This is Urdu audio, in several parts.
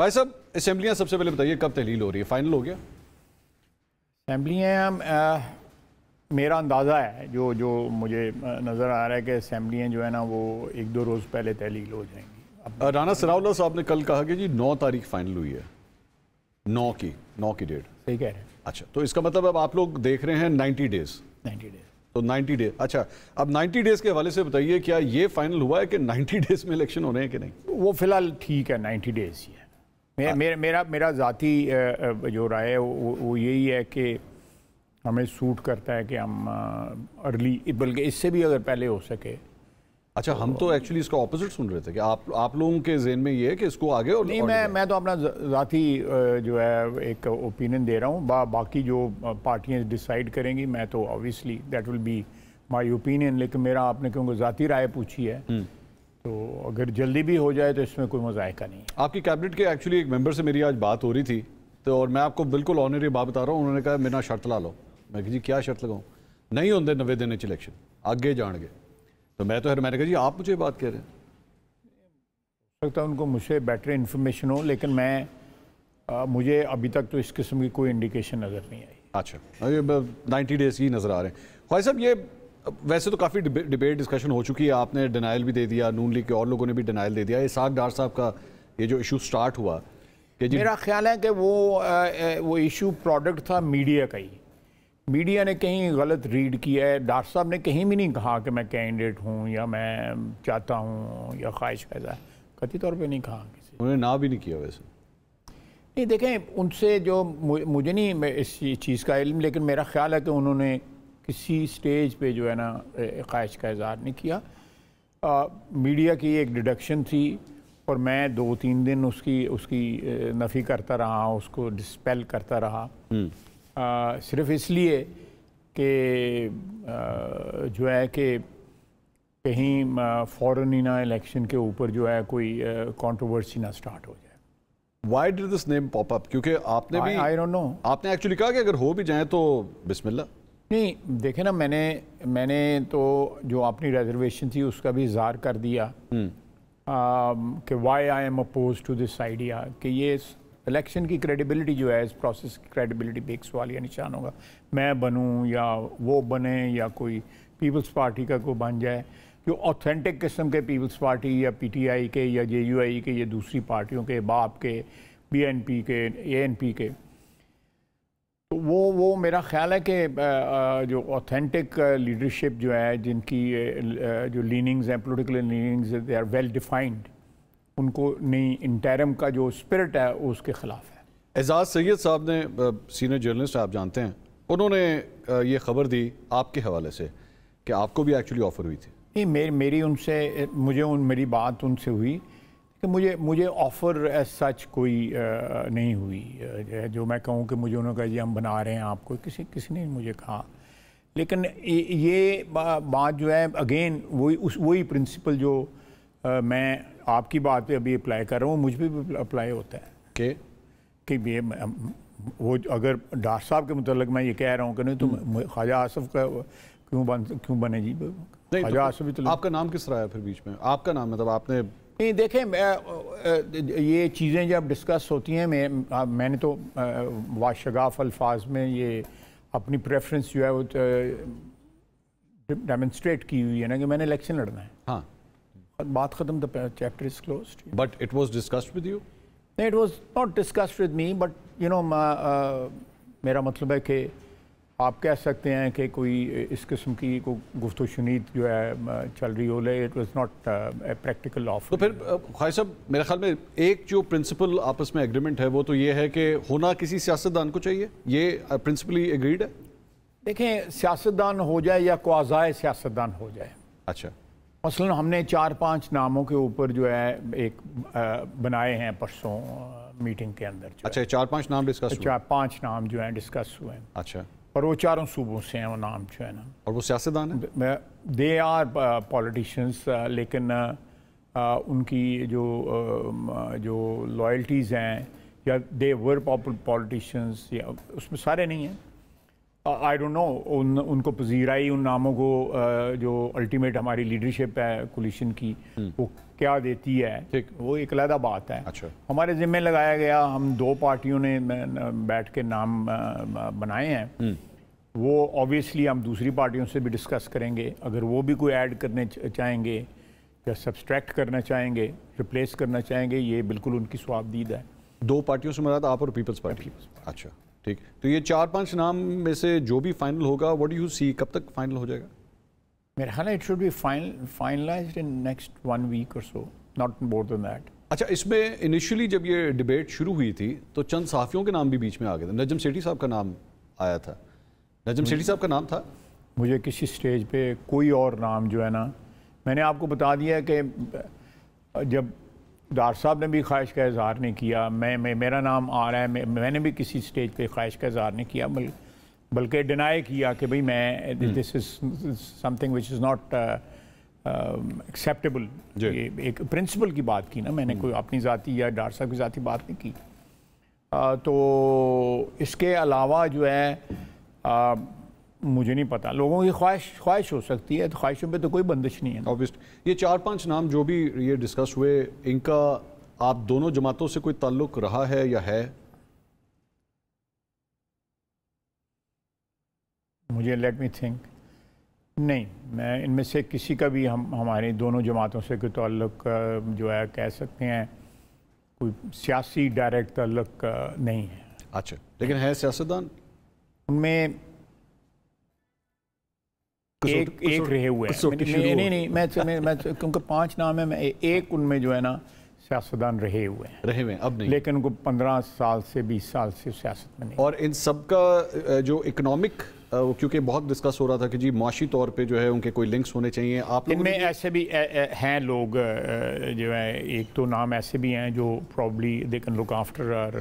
بھائی صاحب اسمبلیاں سب سے پہلے بتائیے کب تحلیل ہو رہی ہے؟ فائنل ہو گیا اسمبلیاں؟ میرا اندازہ ہے جو مجھے نظر آ رہا ہے کہ اسمبلیاں جو ہے نا وہ 1-2 روز پہلے تحلیل ہو جائیں گی. رانا ثناءاللہ صاحب نے کل کہا کہ جی 9 تاریخ فائنل ہوئی ہے. 9 کی ڈیٹ. صحیح کہہ رہے ہیں. اچھا تو اس کا مطلب اب آپ لوگ دیکھ رہے ہیں 90 ڈیز. 90 ڈیز. تو 90 ڈیز. اچھا اب 90 ڈیز کے حوالے سے بتائیے کیا یہ فائنل ہوا ہے کہ 90 ڈیز میں الیکشن ہونے ہیں کہ نہیں؟ وہ فی الحال ٹھیک ہے 90 ڈیز ہی ہے. میرا ذاتی جو رائے ہے وہ یہی ہے کہ ہمیں سوٹ کرتا ہے کہ ہم ارلی، بلکہ اس سے بھی اگر پہلے ہو سکے. اچھا ہم تو ایکچولی اس کا اپوزٹ سن رہے تھے کہ آپ لوگوں کے ذہن میں یہ ہے کہ اس کو آگے اور نہیں. میں تو اپنا ذاتی جو ہے ایک اوپینین دے رہا ہوں. باقی جو پارٹیاں ڈیسائیڈ کریں گی میں تو obviously that will be my opinion. لیکن میرا آپ نے کیونکہ ذاتی رائے پوچھی ہے تو اگر جلدی بھی ہو جائے تو اس میں کوئی مذائقہ نہیں ہے. آپ کی کیبنٹ کے ایکچولی ایک ممبر سے میری آج بات ہو رہی تھی تو اور میں آپ کو بالکل آنری بات بتا رہا ہوں. انہوں نے کہا میرا شرط لا لو. میں کہ جی کیا شرط لگاؤں؟ نہیں ہوندے 90 دن الیکشن آگے جان گے. تو میں نے کہا جی آپ مجھے بات کہہ رہے ہیں. ہو سکتا ہے ان کو مجھ سے بیٹر انفارمیشن ہو لیکن مجھے ابھی تک تو اس قسم کی کوئی انڈیکیشن نظر نہیں آئی. اچھا 90 ڈیز ہی نظر آ رہے ہیں. خواجہ صاحب یہ ویسے تو کافی ڈیبیٹ ڈسکشن ہو چکی ہے. آپ نے ڈینائل بھی دے دیا، نون لیگ کے اور لوگوں نے بھی ڈینائل دے دیا. اسحاق ڈار صاحب کا یہ جو ایشو سٹارٹ ہوا کہ جی میرا خیال ہے کہ وہ ایشو پروڈکٹ تھا میڈیا کا ہی. میڈیا نے کہیں غلط ریڈ کیا ہے. ڈاکٹر صاحب نے کہیں بھی نہیں کہا کہ میں کینڈیڈیٹ ہوں یا میں چاہتا ہوں یا خواہش پیدا ہے. قطعی طور پہ نہیں کہا کسی. انہوں نے نہ بھی نہیں کیا ویسے. نہیں دیکھیں ان سے جو مجھے نہیں اس چیز کا علم، لیکن میرا خیال ہے کہ انہوں نے کسی سٹیج پہ جو ہے نا خواہش کا اظہار نہیں کیا. میڈیا کی ایک ڈیڈکشن تھی اور میں 2-3 دن اس کی نفی کرتا رہا، اس کو ڈسپیل کرتا رہا صرف اس لیے کہ جو ہے کہ کہیں فوراً ہی نہ الیکشن کے اوپر جو ہے کوئی کنٹروورسی نہ سٹارٹ ہو جائے. Why did this name pop up؟ کیونکہ آپ نے بھی I don't know. آپ نے ایکچولی کہا کہ اگر ہو بھی جائیں تو بسم اللہ. نہیں دیکھیں نا میں نے تو جو اپنی ریزرویشن تھی اس کا بھی اظہار کر دیا کہ why I am opposed to this idea کہ یہ الیکشن کی کریڈیبلٹی جو ہے اس پروسیس کی کریڈیبلٹی پہ ایک سوال یا نشان ہوگا. میں بنوں یا وہ بنے یا کوئی پیپلز پارٹی کا کوئی بن جائے، جو اوتھینٹک قسم کے پیپلز پارٹی یا پی ٹی آئی کے یا جے یو آئی کے یا دوسری پارٹیوں کے، باپ کے، بی این پی کے، اے این پی کے، تو وہ میرا خیال ہے کہ جو اوتھینٹک لیڈرشپ جو ہے جن کی جو لیننگز ہیں، political leanings they are well defined, ان کو نہیں انٹیرم کا جو اسپرٹ ہے اس کے خلاف ہے. اعزاز سید صاحب نے، سینئر جرنلسٹ آپ جانتے ہیں، انہوں نے یہ خبر دی آپ کے حوالے سے کہ آپ کو بھی ایکچولی آفر ہوئی تھی. نہیں میری ان سے میری بات ان سے ہوئی کہ مجھے آفر ایز سچ کوئی نہیں ہوئی جو میں کہوں کہ مجھے انہوں نے کہا جی ہم بنا رہے ہیں آپ کو. کسی نے مجھے کہا. لیکن یہ بات جو ہے اگین وہی پرنسپل جو میں آپ کی بات پہ ابھی اپلائی کر رہا ہوں مجھ پہ بھی اپلائی ہوتا ہے کہ وہ اگر ڈاکٹر صاحب کے متعلق میں یہ کہہ رہا ہوں کہ نہیں تو خواجہ آصف کا کیوں بنے جی. آپ کا نام کس طرح ہے پھر بیچ میں؟ آپ کا نام مطلب آپ نے نہیں دیکھیں یہ چیزیں جب ڈسکس ہوتی ہیں میں نے تو واشگاف الفاظ میں یہ اپنی پریفرنس جو ہے وہ ڈیمنسٹریٹ کی ہوئی ہے نا کہ میں نے الیکشن لڑنا ہے. ہاں بات ختم. the chapter is closed. But it was discussed with you? No, it was not discussed with me, but you know میرا مطلب ہے کہ آپ کہہ سکتے ہیں کہ کوئی اس قسم کی گفت و شنید جو ہے چل رہی ہو لے. It was not a practical offer. تو پھر خواجہ صاحب میرے خیال میں ایک جو پرنسپل آپس میں ایگریمنٹ ہے وہ تو یہ ہے کہ ہونا کسی سیاستدان کو چاہیے. یہ پرنسپلی ایگریڈ ہے؟ دیکھیں سیاستدان ہو جائے یا کوازائے سیاستدان ہو جائے. اچھا مثلا ہم نے 4-5 ناموں کے اوپر جو ہے ایک بنائے ہیں پرسوں میٹنگ کے اندر. اچھا 4-5 نام ڈسکس ہوئے؟ 5 نام جو ہیں ڈسکس ہوئے ہیں. اچھا اور وہ 4 صوبوں سے ہیں وہ نام جو ہے نا. اور وہ سیاستدان ہیں؟ دے آر پولیٹیشینس لیکن ان کی جو لائلٹیز ہیں یا دے ور پاپولر پولیٹیشینس یا اس میں سارے نہیں ہیں. آئی ڈونٹ نو ان کو پذیرائی ان ناموں کو جو الٹیمیٹ ہماری لیڈرشپ ہے کولیشن کی وہ کیا دیتی ہے وہ ایک علیحدہ بات ہے. ہمارے ذمہ لگایا گیا, ہم 2 پارٹیوں نے بیٹھ کے نام بنائے ہیں, وہ آبویسلی ہم دوسری پارٹیوں سے بھی ڈسکس کریں گے, اگر وہ بھی کوئی ایڈ کرنے چاہیں گے یا سبسٹریکٹ کرنا چاہیں گے, ریپلیس کرنا چاہیں گے, یہ بالکل ان کی صوابدید ہے. 2 پارٹیوں سے مراد آپ اور پیپلز پارٹی. اچھا ٹھیک, تو یہ 4-5 نام میں سے جو بھی فائنل ہوگا, واٹ ڈو یو سی, کب تک فائنل ہو جائے گا؟ میرا خیال ہے it should be finalised in next 1 week اور so, not more then that. اچھا, اس میں انیشلی جب یہ ڈیبیٹ شروع ہوئی تھی تو چند صحافیوں کے نام بھی بیچ میں آ گئے تھے. نجم سیٹھی صاحب کا نام آیا تھا. نجم سیٹھی صاحب کا نام تھا. مجھے کسی سٹیج پہ کوئی اور نام جو ہے نا, میں نے آپ کو بتا دیا کہ جب ڈار صاحب نے بھی خواہش کا اظہار نہیں کیا, میرا نام آ رہا ہے, میں نے بھی کسی سٹیج پہ خواہش کا اظہار نہیں کیا, بلکہ ڈینائی کیا کہ بھئی میں this is something which is not acceptable. ایک پرنسپل کی بات کی نا میں نے, کوئی اپنی ذاتی یا ڈار صاحب کی ذاتی بات نہیں کی. تو اس کے علاوہ جو ہے مجھے نہیں پتا, لوگوں کی خواہش ہو سکتی ہے, تو خواہشوں پہ تو کوئی بندش نہیں ہے. یہ 4-5 نام جو بھی یہ ڈسکس ہوئے, ان کا آپ دونوں جماعتوں سے کوئی تعلق رہا ہے یا ہے؟ مجھے لیٹ می تھنک, نہیں, میں ان میں سے کسی کا بھی ہماری دونوں جماعتوں سے کوئی تعلق جو ہے کہہ سکتے ہیں کوئی سیاسی ڈائریکٹ تعلق نہیں ہے. اچھا, لیکن ہے سیاستدان ان میں ایک رہے ہوئے ہیں. نہیں, میں کیونکہ 5 نام ہیں, میں ایک ان میں جو ہے نا سیاستدان رہے ہوئے ہیں اب نہیں, لیکن ان کو 15 سال سے 20 سال سے سیاست میں نہیں. اور ان سب کا جو اکنامک, کیونکہ بہت ڈسکس ہو رہا تھا کہ جی معاشی طور پہ جو ہے ان کے کوئی لنکس ہونے چاہیے, آپ ان میں ایسے بھی ہیں لوگ جو ہے, ایک تو نام ایسے بھی ہیں جو probably they can look after اور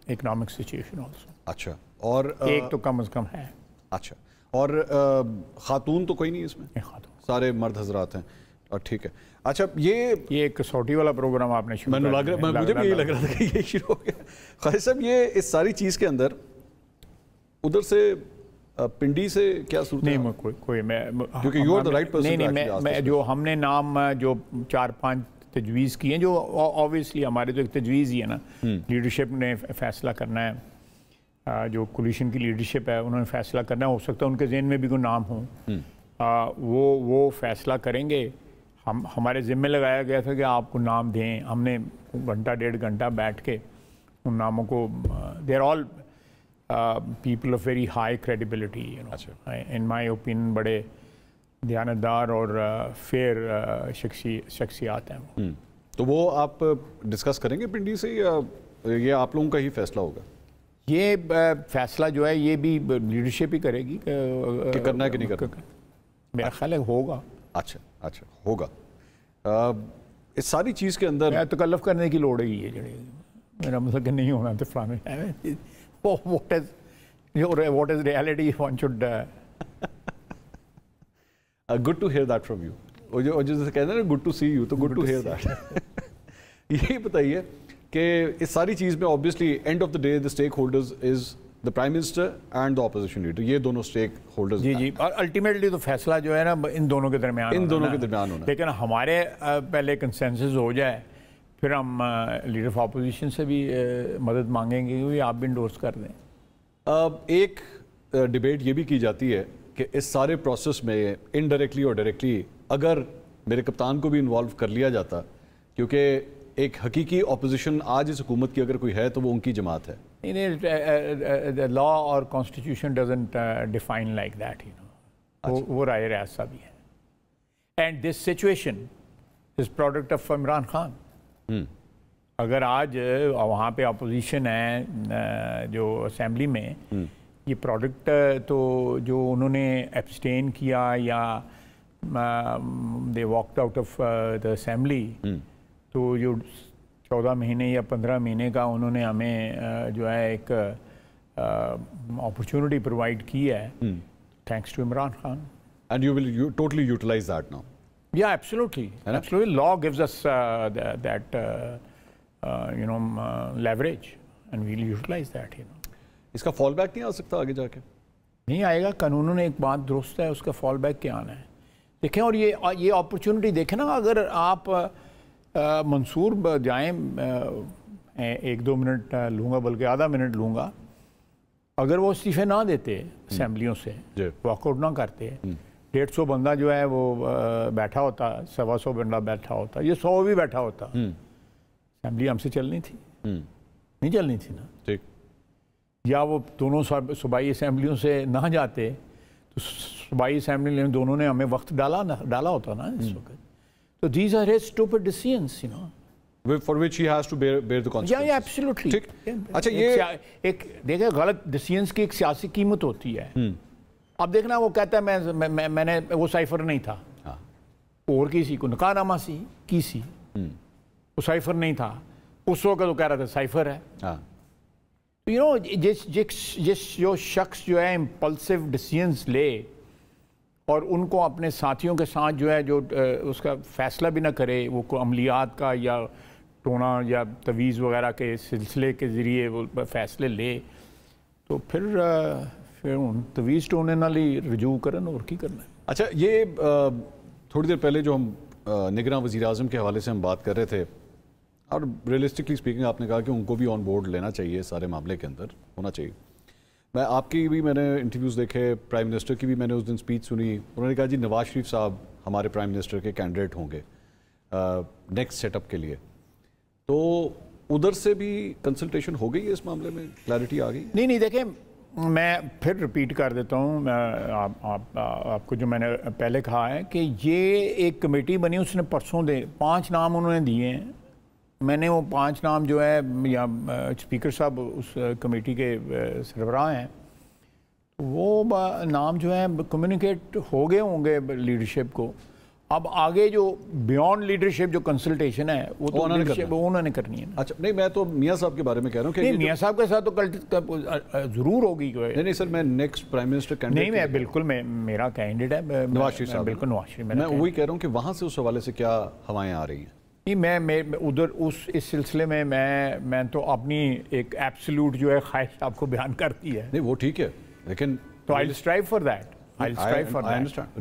اکنامک سچویشن آلسو. اچھا, اور ایک تو کم از کم ہے. اچھا, اور خاتون تو کوئی نہیں اس میں؟ خاتون سارے مرد حضرات ہیں. ٹھیک ہے. اچھا, یہ ایک کسوٹی والا پروگرام آپ نے شروع کیا, مجھے بھی یہی لگ رہا تھا کہ یہ شروع ہو گیا. خواجہ صاحب, یہ اس ساری چیز کے اندر ادھر سے پنڈی سے کیا صورت ہے؟ نہیں, کوئی میں کیونکہ you are the right person. نہیں, میں جو ہم نے نام جو 4-5 تجویز کی ہیں, جو آبویسلی ہمارے تو ایک تجویز ہی ہے نا, لیڈرشپ نے فیصلہ کرنا ہے, جو کولیشن کی لیڈرشپ ہے انہوں نے فیصلہ کرنا ہے. ہو سکتا ہے ان کے ذہن میں بھی کوئی نام ہوں, وہ فیصلہ کریں گے. ہمارے ذمہ لگایا گیا تھا کہ آپ کو نام دیں. ہم نے 1.5 گھنٹہ بیٹھ کے ان ناموں کو, they are all people of very high credibility, in my opinion بڑے دیانتدار اور فیئر شخصیات ہیں. تو وہ آپ ڈسکس کریں گے پنڈی سے, یا یہ آپ لوگوں کا ہی فیصلہ ہوگا؟ یہ فیصلہ جو ہے یہ بھی لیڈرشپ ہی کرے گی کہ کرنا ہے کہ نہیں کرنا. میرا خیال ہے ہوگا. اچھا ہوگا. اس ساری چیز کے اندر تکلف کرنے کی لوڑ ہی ہے, میرا مطلب کہ نہیں ہونا تو فلانے. What is reality? One should good to hear that from you. اور جیسے کہتے ہیں نا good to see you, تو good to hear that. یہی بتائیے کہ اس ساری چیز میں obviously end of the day the stakeholders is the Prime Minister and the opposition leader. یہ دونوں stakeholders جی, اور ultimately تو فیصلہ جو ہے نا ان دونوں کے درمیان ہونا. لیکن ہمارے پہلے کنسنسس ہو جائے, پھر ہم لیڈر آف اپوزیشن سے بھی مدد مانگیں گے کہ آپ بھی انڈورس کر دیں. ایک ڈیبیٹ یہ بھی کی جاتی ہے کہ اس سارے پروسیس میں انڈائریکٹلی اور ڈائریکٹلی اگر میرے کپتان کو بھی انوالو کر لیا جاتا, کیونکہ ایک حقیقی اپوزیشن آج اس حکومت کی اگر کوئی ہے تو وہ ان کی جماعت ہے. لا اور constitution doesn't define like that, وہ رائے ایسا بھی ہے. And this situation is product of Imran Khan. اگر آج وہاں پہ اپوزیشن ہے جو اسمبلی میں, یہ پروڈکٹ تو جو انہوں نے ایبسٹین کیا یا they walked out of the assembly, تو جو 14 مہینے یا 15 مہینے کا انہوں نے ہمیں جو ہے ایک اپرچونٹی پرووائڈ کی ہے, thanks to Imran Khan. And you will totally utilise that now. Yeah, absolutely. Law gives us that leverage, and we'll utilize that. اس کا فال بیک نہیں آ سکتا آگے جا کے؟ نہیں آئے گا. قانون ایک بات درست ہے, اس کا فال بیک کیا آنا ہے دیکھیں. اور یہ اپرچونٹی دیکھیں نا, اگر آپ منصور جائیں, 1-2 منٹ لوں گا, بلکہ آدھا منٹ لوں گا, اگر وہ استعفے نہ دیتے اسمبلیوں سے, واک آؤٹ نہ کرتے, 150 بندہ جو ہے وہ بیٹھا ہوتا, 125 بندہ بیٹھا ہوتا, یہ 100 بھی بیٹھا ہوتا, اسمبلی ہم سے چلنی تھی؟ نہیں چلنی تھی نا. ٹھیک. یا وہ دونوں صوبائی اسمبلیوں سے نہ جاتے تو صوبائی اسمبلی میں دونوں نے ہمیں وقت ڈالا ہوتا نا اس وقت. تو these are his stupid decisions, you know. For which he has to bear the consequences. Yeah, absolutely. ٹھیک. اچھا یہ ایک دیکھیں غلط ڈیسیژنس کی ایک سیاسی قیمت ہوتی ہے. اب دیکھنا وہ کہتا ہے میں نے وہ سائفر نہیں تھا, اور کسی کو نکاح نامہ سی وہ سائفر نہیں تھا اس وقت, وہ کہہ رہا تھا سائفر ہے. یو نو جس جو شخص جو ہے امپلسو ڈیسیژنس لے اور ان کو اپنے ساتھیوں کے ساتھ جو ہے جو اس کا فیصلہ بھی نہ کرے, وہ کو عملیات کا یا ٹونا یا تویز وغیرہ کے سلسلے کے ذریعے وہ فیصلے لے, تو پھر تویز ٹونے نال ہی رجوع کرن, اور کی کرنا ہے. اچھا یہ تھوڑی دیر پہلے جو ہم نگراں وزیر اعظم کے حوالے سے ہم بات کر رہے تھے, اور ریئلسٹکلی اسپیکنگ آپ نے کہا کہ ان کو بھی آن بورڈ لینا چاہیے, سارے معاملے کے اندر ہونا چاہیے. میں آپ کی بھی میں نے انٹرویوز دیکھے, پرائم منسٹر کی بھی میں نے اس دن اسپیچ سنی, انہوں نے کہا جی نواز شریف صاحب ہمارے پرائم منسٹر کے کینڈیڈیٹ ہوں گے نیکسٹ سیٹ اپ کے لیے. تو ادھر سے بھی کنسلٹیشن ہو گئی ہے اس معاملے میں, کلیئرٹی آ گئی؟ نہیں دیکھیں, میں پھر ریپیٹ کر دیتا ہوں آپ کو جو میں نے پہلے کہا ہے کہ یہ ایک کمیٹی بنی, اس نے پرسوں 5 نام انہوں نے دیے ہیں. میں نے وہ 5 نام جو ہے, یا اسپیکر صاحب اس کمیٹی کے سربراہ ہیں, وہ نام جو ہیں کمیونیکیٹ ہو گئے ہوں گے لیڈرشپ کو. اب آگے جو بیونڈ لیڈرشپ جو کنسلٹیشن ہے وہ تو انہوں نے کرنی ہے. اچھا نہیں, میں تو میاں صاحب کے بارے میں کہہ رہا ہوں کہ میاں صاحب کے ساتھ تو ضرور ہوگی. نہیں سر, میں نیکسٹ پرائم منسٹر کینڈیڈیٹ نہیں, میں بالکل میرا کینڈیڈیٹ ہے نواز شریف صاحب. بالکل نواز شریف. میں وہی کہہ رہا ہوں کہ وہاں سے اس حوالے سے کیا ہوائیں آ رہی ہیں؟ میں ادھر اس سلسلے میں تو اپنی ایک ایبسلیوٹ جو ہے خواہش آپ کو بیان کرتی ہے. نہیں وہ ٹھیک ہے, لیکن تو I'll strive for that.